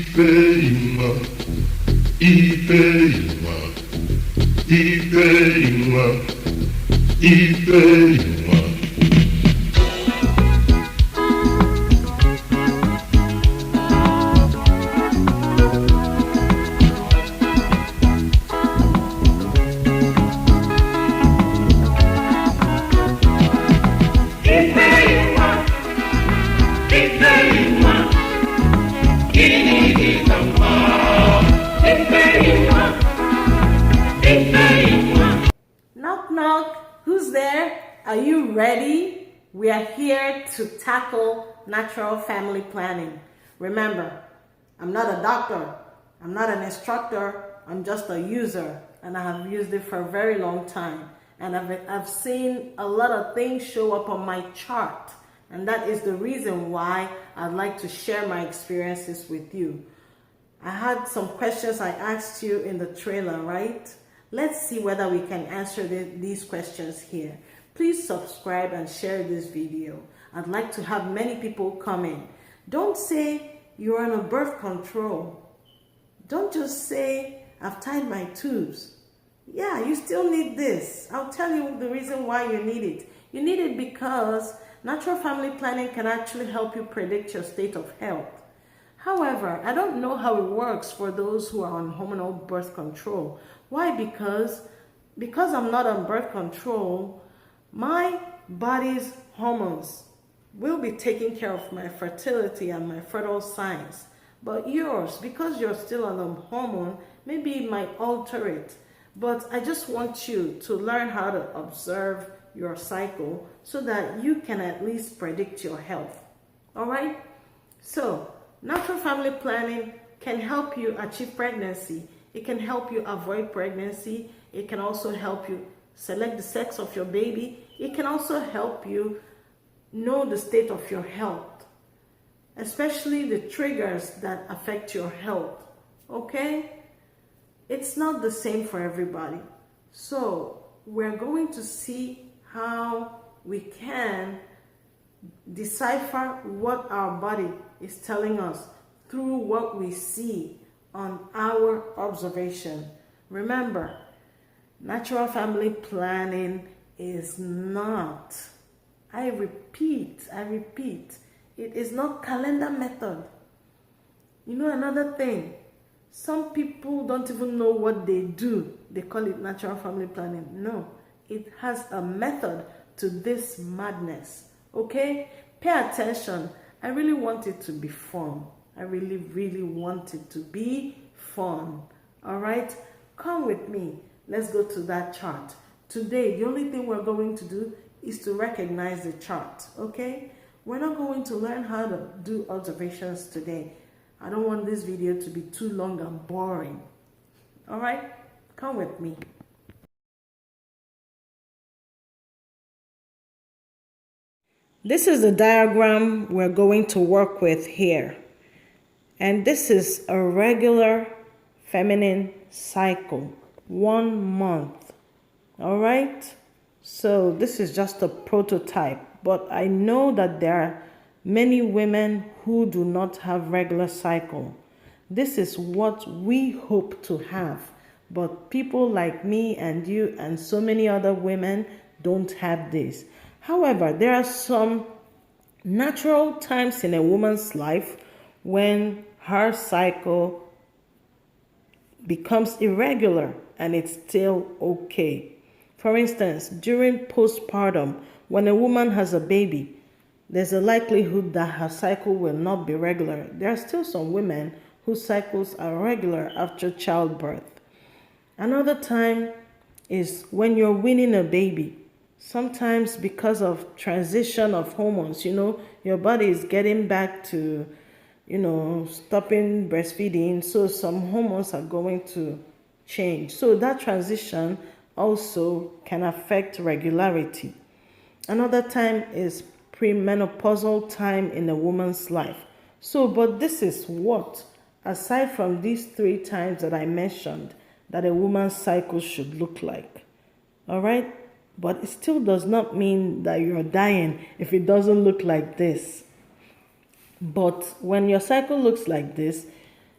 Ifeyinwa, Ifeyinwa, Ifeyinwa, Ifeyinwa. Knock, knock. Who's there? Are you ready? We are here to tackle natural family planning. Remember, I'm not a doctor. I'm not an instructor. I'm just a user, and I have used it for a very long time. And I've seen a lot of things show up on my chart. And that is the reason why I'd like to share my experiences with you. I had some questions I asked you in the trailer, right? Let's see whether we can answer these questions here. Please subscribe and share this video. I'd like to have many people come in. Don't say you're on a birth control. Don't just say, I've tied my tubes. Yeah, you still need this. I'll tell you the reason why you need it. You need it because natural family planning can actually help you predict your state of health. However, I don't know how it works for those who are on hormonal birth control. Why? Because I'm not on birth control, my body's hormones will be taking care of my fertility and my fertile signs. But yours, because you're still on a hormone, maybe it might alter it. But I just want you to learn how to observe your cycle so that you can at least predict your health. All right? So, natural family planning can help you achieve pregnancy. It can help you avoid pregnancy. It can also help you select the sex of your baby. It can also help you know the state of your health, especially the triggers that affect your health. Okay? It's not the same for everybody. So, we're going to see how we can decipher what our body is telling us through what we see on our observation. Remember, natural family planning is not, I repeat, it is not calendar method. You know another thing, some people don't even know what they do. They call it natural family planning. No, it has a method to this madness. Okay? Pay attention. I really want it to be fun. I really want it to be fun. All right? Come with me. Let's go to that chart. Today, the only thing we're going to do is to recognize the chart. Okay? We're not going to learn how to do observations today. I don't want this video to be too long and boring. All right? Come with me. This is the diagram we're going to work with here. And this is a regular feminine cycle, 1 month. All right? So this is just a prototype, but I know that there are many women who do not have regular cycle. This is what we hope to have, but people like me and you and so many other women don't have this. However, there are some natural times in a woman's life when her cycle becomes irregular and it's still okay. For instance, during postpartum, when a woman has a baby, there's a likelihood that her cycle will not be regular. There are still some women whose cycles are regular after childbirth. Another time is when you're weaning a baby. Sometimes because of transition of hormones, your body is getting back to, stopping breastfeeding. So some hormones are going to change. So that transition also can affect regularity. Another time is premenopausal time in a woman's life. So, but this is what, aside from these 3 times that I mentioned, that a woman's cycle should look like. All right? But it still does not mean that you're dying if it doesn't look like this. But when your cycle looks like this,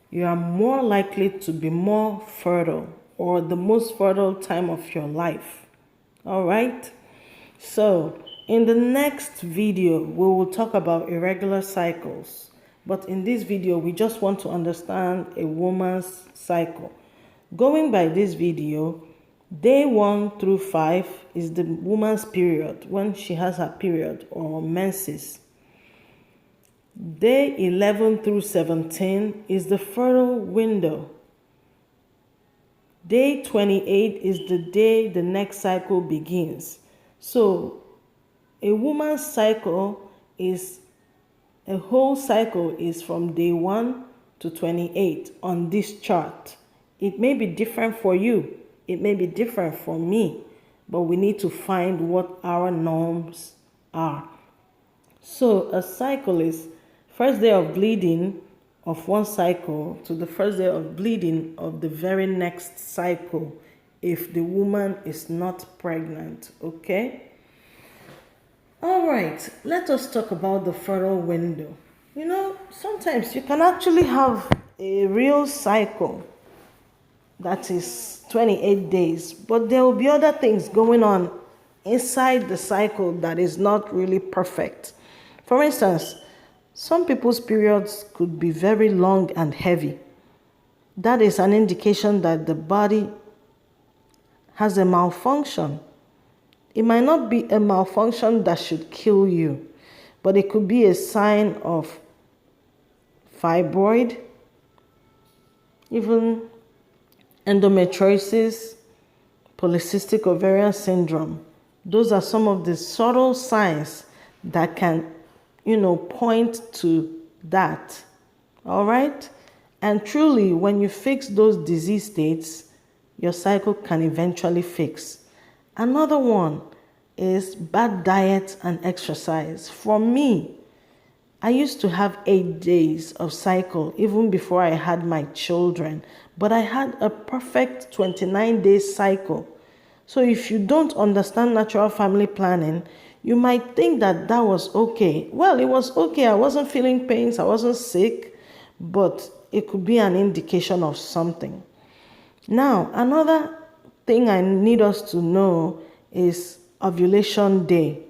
you are more likely to be more fertile, or the most fertile time of your life. All right? So, in the next video, we will talk about irregular cycles. But in this video, we just want to understand a woman's cycle. Going by this video, day 1 through 5 is the woman's period, when she has her period or menses. Day 11 through 17 is the fertile window. Day 28 is the day the next cycle begins. So, a woman's cycle is, a whole cycle is from day 1 to 28 on this chart. It may be different for you. It may be different for me. But we need to find what our norms are. So, a cycle is first day of bleeding of one cycle to the first day of bleeding of the very next cycle if the woman is not pregnant, okay? All right, let us talk about the fertile window. You know, sometimes you can actually have a real cycle that is 28 days, but there will be other things going on inside the cycle that is not really perfect. For instance, some people's periods could be very long and heavy. That is an indication that the body has a malfunction. It might not be a malfunction that should kill you, but it could be a sign of fibroid, even endometriosis, polycystic ovarian syndrome. Those are some of the subtle signs that can, point to that. All right? And truly, when you fix those disease states, your cycle can eventually fix. Another one is bad diet and exercise. For me, I used to have 8 days of cycle even before I had my children, but I had a perfect 29-day cycle. So if you don't understand natural family planning, you might think that that was okay. Well, it was okay. I wasn't feeling pains. I wasn't sick, but it could be an indication of something. Now, another thing I need us to know is ovulation day.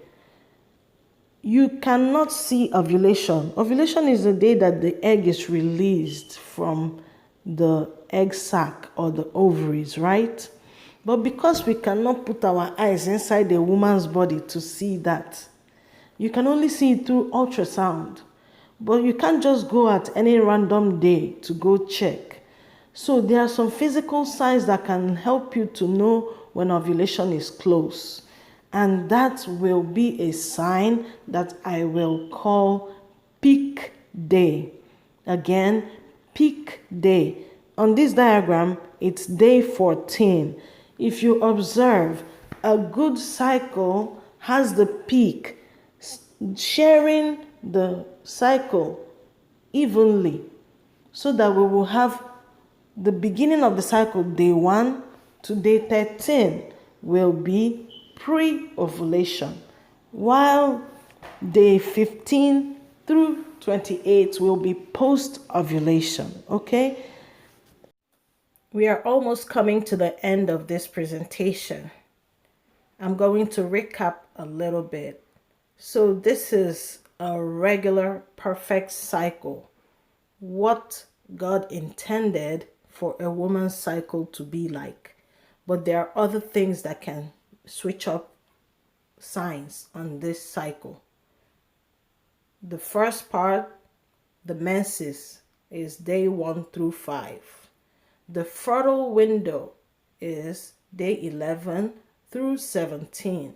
You cannot see ovulation. Ovulation is the day that the egg is released from the egg sac or the ovaries, right? But because we cannot put our eyes inside a woman's body to see that, you can only see it through ultrasound. But you can't just go at any random day to go check. So there are some physical signs that can help you to know when ovulation is close. And that will be a sign that I will call peak day. Again, peak day. On this diagram, it's day 14. If you observe, a good cycle has the peak, sharing the cycle evenly, so that we will have the beginning of the cycle, day 1 to day 13, will be pre-ovulation, while day 15 through 28 will be post-ovulation, okay? We are almost coming to the end of this presentation. I'm going to recap a little bit. So this is a regular perfect cycle. What God intended for a woman's cycle to be like. But there are other things that can switch up signs on this cycle. The first part, the menses, is day 1 through 5. The fertile window is day 11 through 17.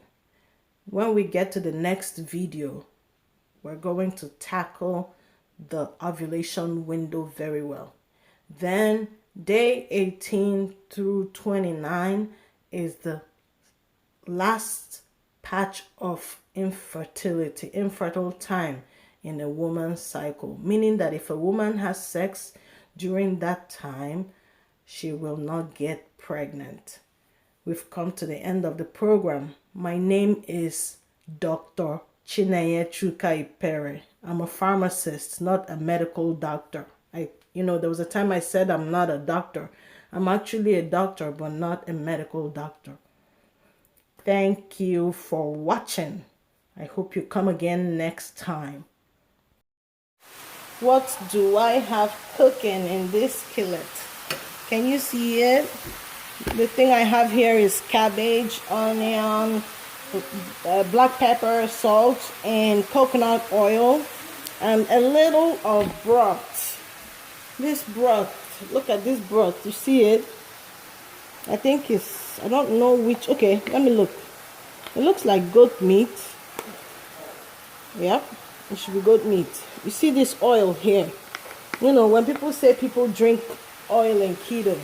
When we get to the next video, we're going to tackle the ovulation window very well. Then day 18 through 29 is the last patch of infertility, infertile time in a woman's cycle, meaning that if a woman has sex during that time, she will not get pregnant. We've come to the end of the program. My name is Dr. Chineye Chuka Ipere. I'm a pharmacist, not a medical doctor. I You know, there was a time I said I'm not a doctor. I'm actually a doctor, but not a medical doctor. Thank you for watching. I hope you come again next time. What do I have cooking in this skillet? Can you see it? The thing I have here is cabbage, onion, black pepper, salt, and coconut oil, and a little of broth. This broth, look at this broth. You see it? I think it's, I don't know which. Okay, let me look. It looks like goat meat. Yep, it should be goat meat. You see this oil here? You know, when people say people drink oil in keto,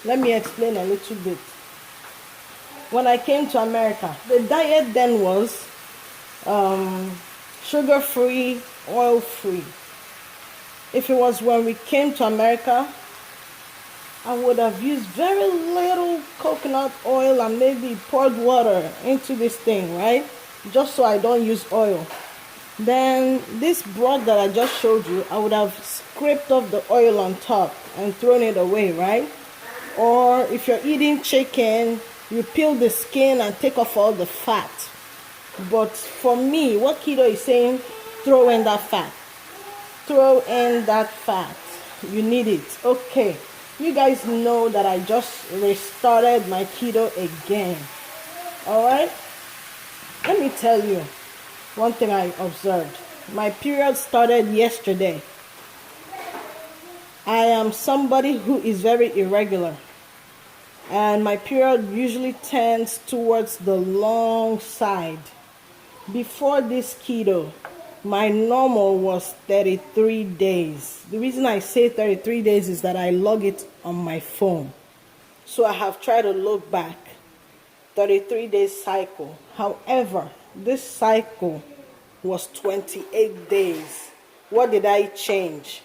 let me explain a little bit. When I came to America, the diet then was sugar-free, oil-free. If it was when we came to America, I would have used very little coconut oil and maybe poured water into this thing, right? Just so I don't use oil. Then this broth that I just showed you, I would have scraped off the oil on top and thrown it away, right? Or if you're eating chicken, you peel the skin and take off all the fat. But for me, what keto is saying, throw in that fat. Throw in that fat. You need it. Okay. You guys know that I just restarted my keto again. Alright? Let me tell you one thing I observed. My period started yesterday. I am somebody who is very irregular. And my period usually tends towards the long side. Before this keto, my normal was 33 days. The reason I say 33 days is that I log it on my phone. So I have tried to look back. 33 days cycle. However, this cycle was 28 days. What did I change?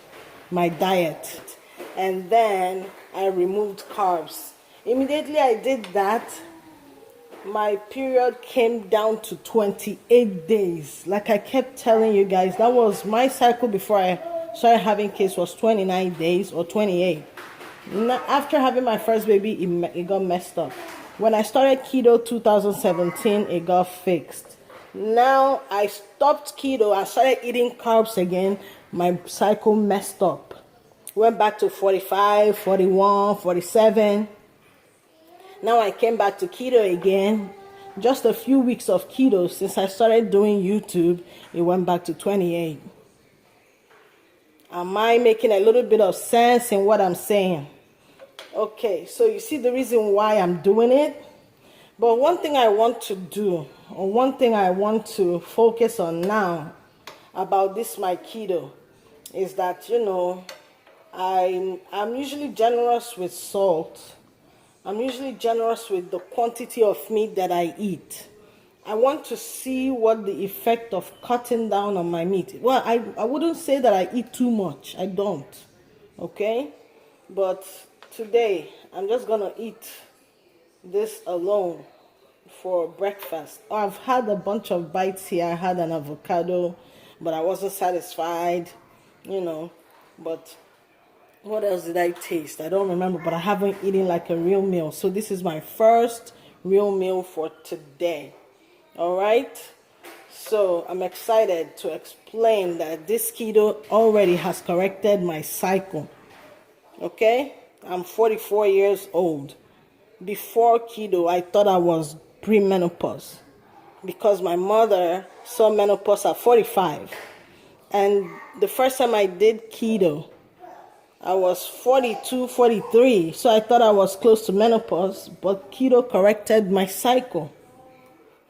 My diet. And then I removed carbs. Immediately I did that, my period came down to 28 days. Like I kept telling you guys, that was my cycle before I started having kids, was 29 days or 28. After having my first baby, it got messed up. When I started keto 2017, it got fixed. Now I stopped keto, I started eating carbs again, my cycle messed up. Went back to 45, 41, 47. Now I came back to keto again. Just a few weeks of keto since I started doing YouTube, it went back to 28. Am I making a little bit of sense in what I'm saying? Okay, so you see the reason why I'm doing it. But one thing I want to do, or one thing I want to focus on now about this my keto, is that, you know, I'm usually generous with salt. I'm usually generous with the quantity of meat that I eat. I want to see what the effect of cutting down on my meat. Well, I wouldn't say that I eat too much. I don't. Okay? But today, I'm just going to eat this alone for breakfast. I've had a bunch of bites here. I had an avocado, but I wasn't satisfied, you know. But what else did I taste? I don't remember, but I haven't eaten like a real meal. So this is my first real meal for today. All right? So I'm excited to explain that this keto already has corrected my cycle. Okay? I'm 44 years old. Before keto, I thought I was premenopause because my mother saw menopause at 45. And the first time I did keto, I was 42, 43, so I thought I was close to menopause, but keto corrected my cycle.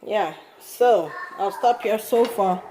Yeah, so I'll stop here so far.